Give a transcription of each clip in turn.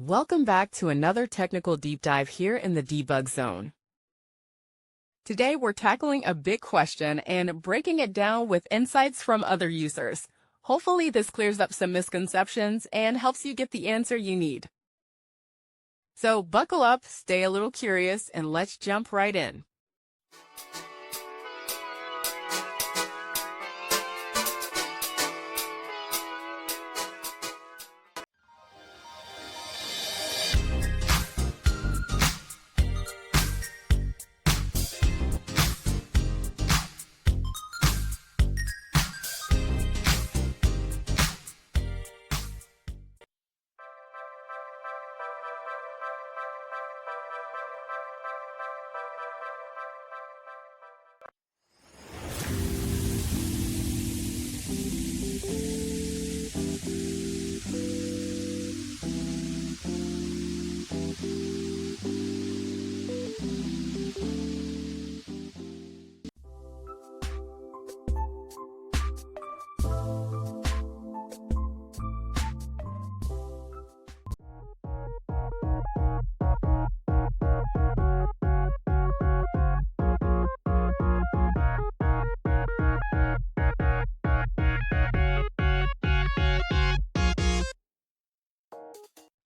Welcome back to another technical deep dive here in the Debug Zone. Today we're tackling a big question and breaking it down with insights from other users. Hopefully this clears up some misconceptions and helps you get the answer you need. So buckle up, stay a little curious, and let's jump right in.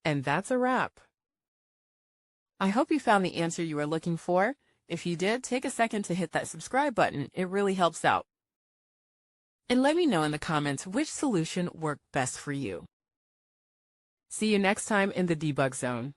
And that's a wrap. I hope you found the answer you were looking for. If you did, take a second to hit that subscribe button. It really helps out. And let me know in the comments which solution worked best for you. See you next time in the Debug Zone.